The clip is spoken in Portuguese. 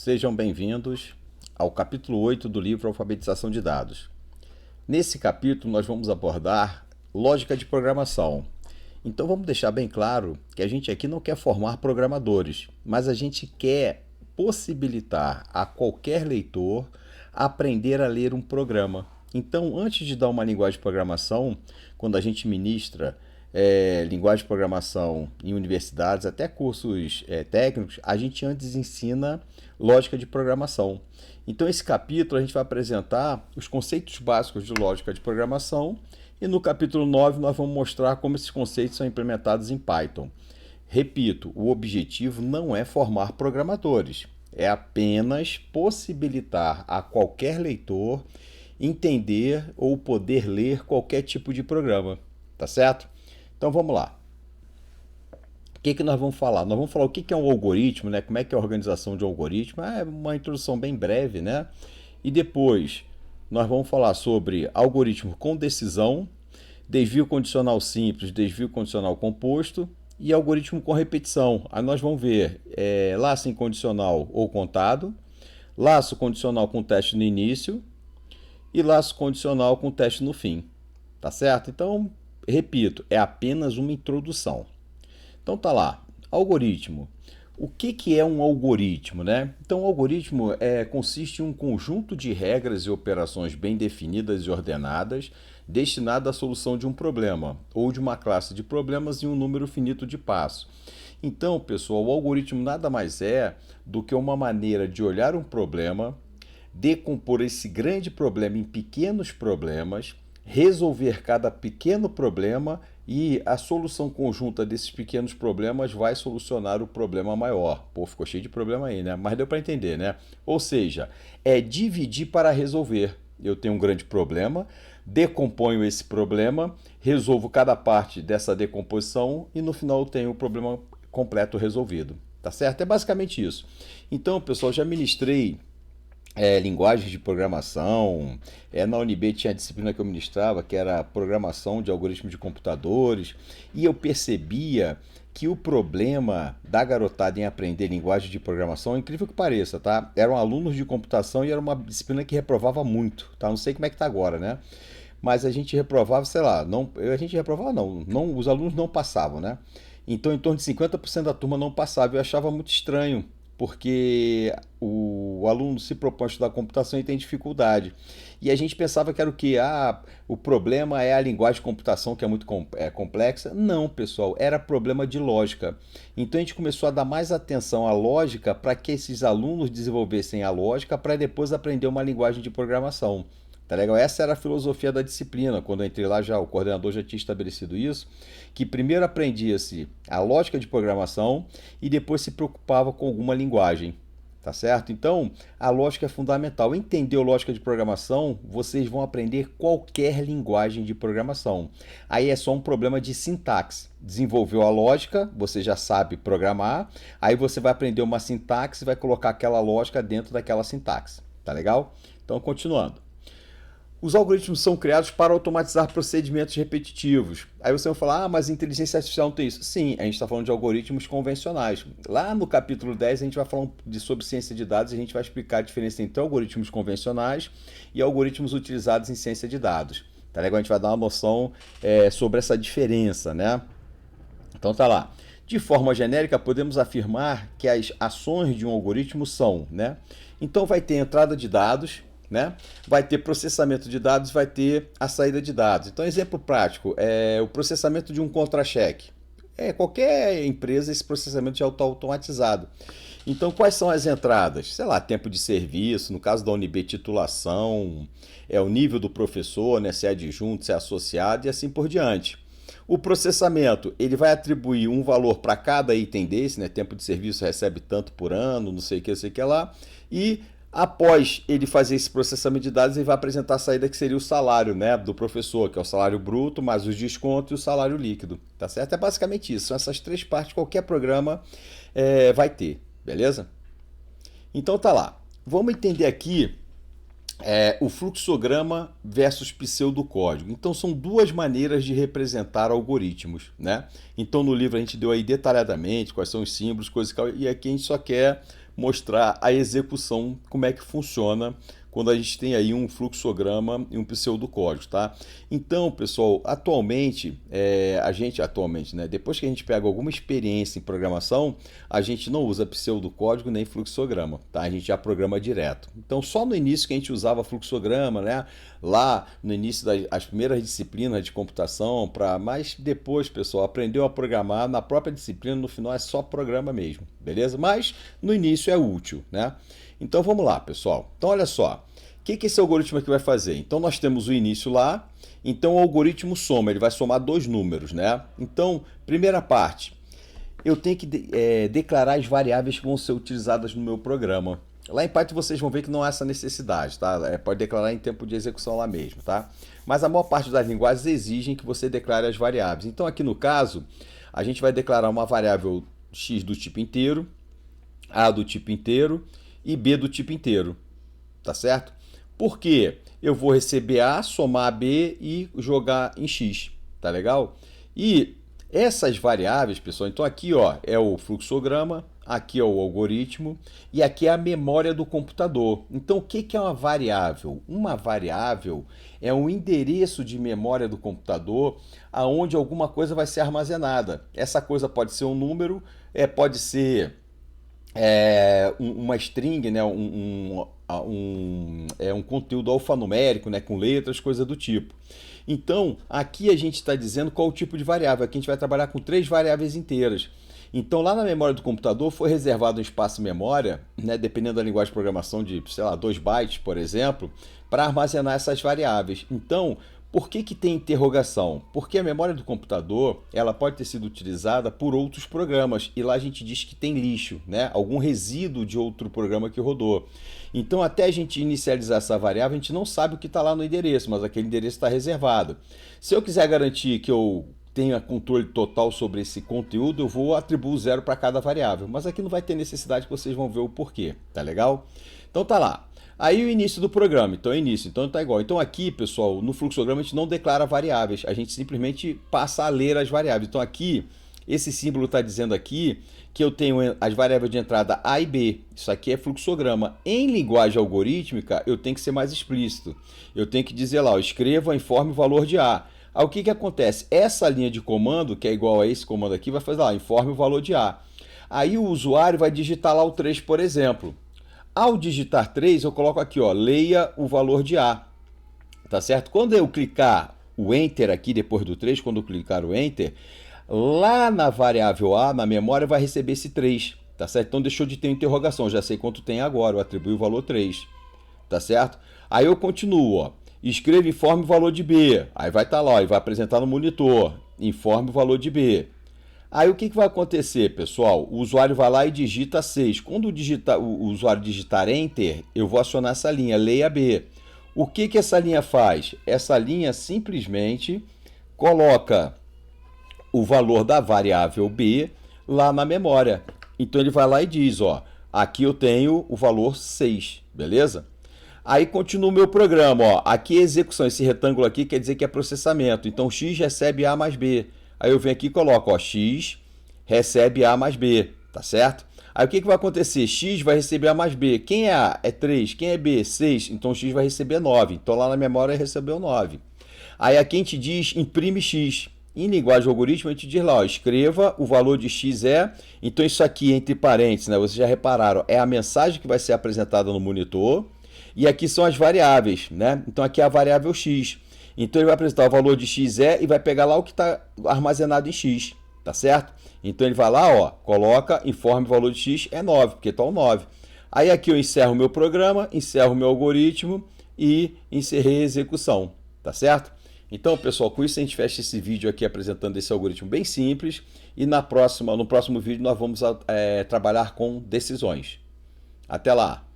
Sejam bem-vindos ao capítulo 8 do livro Alfabetização de Dados. Nesse capítulo nós vamos abordar lógica de programação. Então vamos deixar bem claro que a gente aqui não quer formar programadores, mas a gente quer possibilitar a qualquer leitor aprender a ler um programa. Então, antes de dar uma linguagem de programação, quando a gente ministra linguagem de programação em universidades, até cursos técnicos, a gente antes ensina lógica de programação. Então, esse capítulo a gente vai apresentar os conceitos básicos de lógica de programação e no capítulo 9 nós vamos mostrar como esses conceitos são implementados em Python. Repito, o objetivo não é formar programadores, é apenas possibilitar a qualquer leitor entender ou poder ler qualquer tipo de programa, tá certo? Então vamos lá. O que nós vamos falar? Nós vamos falar o que é um algoritmo, né? Como é que é a organização de um algoritmo. É uma introdução bem breve, né? E depois nós vamos falar sobre algoritmo com decisão, desvio condicional simples, desvio condicional composto e algoritmo com repetição. Aí nós vamos ver laço incondicional ou contado, laço condicional com teste no início e laço condicional com teste no fim. Tá certo? Então, repito, é apenas uma introdução. Então tá lá, algoritmo. O que é um algoritmo, né? Então, o algoritmo consiste em um conjunto de regras e operações bem definidas e ordenadas destinada à solução de um problema ou de uma classe de problemas em um número finito de passos. Então, pessoal, o algoritmo nada mais é do que uma maneira de olhar um problema, decompor esse grande problema em pequenos problemas, resolver cada pequeno problema e a solução conjunta desses pequenos problemas vai solucionar o problema maior. Pô, ficou cheio de problema aí, né? Mas deu para entender, né? Ou seja, é dividir para resolver. Eu tenho um grande problema, decomponho esse problema, resolvo cada parte dessa decomposição e no final eu tenho o problema completo resolvido. Tá certo? É basicamente isso. Então, pessoal, já ministrei linguagens de programação. Na UNB tinha a disciplina que eu ministrava, que era programação de algoritmos de computadores, e eu percebia que o problema da garotada em aprender linguagem de programação, é incrível que pareça, tá? Eram alunos de computação e era uma disciplina que reprovava muito, tá? Não sei como é que tá agora, né? Mas a gente reprovava, sei lá, não, os alunos não passavam, né? Então, em torno de 50% da turma não passava. Eu achava muito estranho, porque o aluno se propõe a estudar computação e tem dificuldade. E a gente pensava que era o quê? O problema é a linguagem de computação que é muito complexa. Não, pessoal, era problema de lógica. Então a gente começou a dar mais atenção à lógica para que esses alunos desenvolvessem a lógica para depois aprender uma linguagem de programação. Tá legal? Essa era a filosofia da disciplina. Quando eu entrei lá, o coordenador já tinha estabelecido isso, que primeiro aprendia-se a lógica de programação e depois se preocupava com alguma linguagem. Tá certo? Então, a lógica é fundamental. Entendeu lógica de programação, vocês vão aprender qualquer linguagem de programação. Aí é só um problema de sintaxe. Desenvolveu a lógica, você já sabe programar, aí você vai aprender uma sintaxe e vai colocar aquela lógica dentro daquela sintaxe. Tá legal? Então, continuando. Os algoritmos são criados para automatizar procedimentos repetitivos. Aí você vai falar, mas inteligência artificial não tem isso. Sim, a gente está falando de algoritmos convencionais. Lá no capítulo 10 a gente vai falar sobre ciência de dados e a gente vai explicar a diferença entre algoritmos convencionais e algoritmos utilizados em ciência de dados. Tá legal? A gente vai dar uma noção sobre essa diferença, né? Então tá lá. De forma genérica, podemos afirmar que as ações de um algoritmo são, né? Então vai ter entrada de dados, né? Vai ter processamento de dados, vai ter a saída de dados. Então, exemplo prático, o processamento de um contra-cheque. Qualquer empresa, esse processamento já está automatizado. Então, quais são as entradas? Sei lá, tempo de serviço, no caso da UNB, titulação, o nível do professor, né? Se é adjunto, se é associado e assim por diante. O processamento, ele vai atribuir um valor para cada item desse, né? Tempo de serviço recebe tanto por ano, não sei o que lá, e após ele fazer esse processamento de dados, ele vai apresentar a saída que seria o salário, né, do professor, que é o salário bruto, mais os descontos e o salário líquido, tá certo? É basicamente isso, são essas três partes que qualquer programa vai ter, beleza? Então tá lá, vamos entender aqui o fluxograma versus pseudocódigo. Então são duas maneiras de representar algoritmos, né? Então no livro a gente deu aí detalhadamente quais são os símbolos, coisas e aqui a gente só quer mostrar a execução, como é que funciona quando a gente tem aí um fluxograma e um pseudocódigo, tá? Então, pessoal, atualmente, né, depois que a gente pega alguma experiência em programação, a gente não usa pseudocódigo nem fluxograma, tá? A gente já programa direto. Então, só no início que a gente usava fluxograma, né? Lá no início das primeiras disciplinas de computação, mas depois, pessoal, aprendeu a programar na própria disciplina, no final é só programa mesmo, beleza? Mas no início é útil, né? Então vamos lá, pessoal. Então olha só, o que esse algoritmo aqui vai fazer? Então nós temos o início lá, então o algoritmo soma, ele vai somar dois números, né? Então, primeira parte, eu tenho que declarar as variáveis que vão ser utilizadas no meu programa. Lá em Python vocês vão ver que não há essa necessidade, tá? Pode declarar em tempo de execução lá mesmo, tá? Mas a maior parte das linguagens exigem que você declare as variáveis. Então aqui no caso, a gente vai declarar uma variável x do tipo inteiro, a do tipo inteiro e b do tipo inteiro, tá certo? Porque eu vou receber a, somar b e jogar em x, tá legal? E essas variáveis, pessoal, então aqui ó, é o fluxograma, aqui é o algoritmo e aqui é a memória do computador. Então o que é uma variável? Uma variável é um endereço de memória do computador aonde alguma coisa vai ser armazenada. Essa coisa pode ser um número, pode ser uma string, né, um conteúdo alfanumérico, né, com letras, coisa do tipo. Então, aqui a gente está dizendo qual o tipo de variável. Aqui a gente vai trabalhar com 3 variáveis inteiras. Então, lá na memória do computador foi reservado um espaço memória, né, dependendo da linguagem de programação de, sei lá, 2 bytes, por exemplo, para armazenar essas variáveis. Então, por que tem interrogação? Porque a memória do computador ela pode ter sido utilizada por outros programas e lá a gente diz que tem lixo, né? Algum resíduo de outro programa que rodou. Então, até a gente inicializar essa variável, a gente não sabe o que está lá no endereço, mas aquele endereço está reservado. Se eu quiser garantir que eu tenha controle total sobre esse conteúdo, eu vou atribuir 0 para cada variável. Mas aqui não vai ter necessidade, que vocês vão ver o porquê, tá legal? Então tá lá. Aí o início do programa, então é início, então tá igual. Então aqui, pessoal, no fluxograma a gente não declara variáveis, a gente simplesmente passa a ler as variáveis. Então aqui, esse símbolo está dizendo aqui que eu tenho as variáveis de entrada A e B. Isso aqui é fluxograma. Em linguagem algorítmica, eu tenho que ser mais explícito. Eu tenho que dizer lá, escreva, informe o valor de A. Aí o que acontece? Essa linha de comando, que é igual a esse comando aqui, vai fazer lá, informe o valor de A. Aí o usuário vai digitar lá o 3, por exemplo. Ao digitar 3, eu coloco aqui, ó, leia o valor de A, tá certo? Quando eu clicar o Enter aqui, depois do 3, quando eu clicar o Enter, lá na variável A, na memória, vai receber esse 3, tá certo? Então deixou de ter interrogação, já sei quanto tem agora, eu atribuo o valor 3, tá certo? Aí eu continuo, ó, escreva informe o valor de B, aí vai estar lá, ó, e vai apresentar no monitor, informe o valor de B. Aí o que vai acontecer, pessoal? O usuário vai lá e digita 6. Quando o usuário digitar Enter, eu vou acionar essa linha, leia B. O que essa linha faz? Essa linha simplesmente coloca o valor da variável B lá na memória. Então ele vai lá e diz, ó, aqui eu tenho o valor 6, beleza? Aí continua o meu programa, ó, aqui é execução, esse retângulo aqui quer dizer que é processamento. Então x recebe A mais B. Aí eu venho aqui e coloco, ó, x recebe A mais B, tá certo? Aí o que vai acontecer? X vai receber A mais B. Quem é A? É 3. Quem é B? 6. Então x vai receber 9. Então lá na memória recebeu 9. Aí aqui a gente diz imprime x. Em linguagem algoritmo a gente diz lá, ó, escreva o valor de x é... Então isso aqui entre parênteses, né? Vocês já repararam, é a mensagem que vai ser apresentada no monitor. E aqui são as variáveis, né? Então aqui é a variável x. Então ele vai apresentar o valor de x e vai pegar lá o que está armazenado em x, tá certo? Então ele vai lá, ó, coloca, informe o valor de x é 9, porque está o 9. Aí aqui eu encerro o meu programa, encerro o meu algoritmo e encerrei a execução, tá certo? Então, pessoal, com isso a gente fecha esse vídeo aqui apresentando esse algoritmo bem simples e no próximo vídeo nós vamos trabalhar com decisões. Até lá!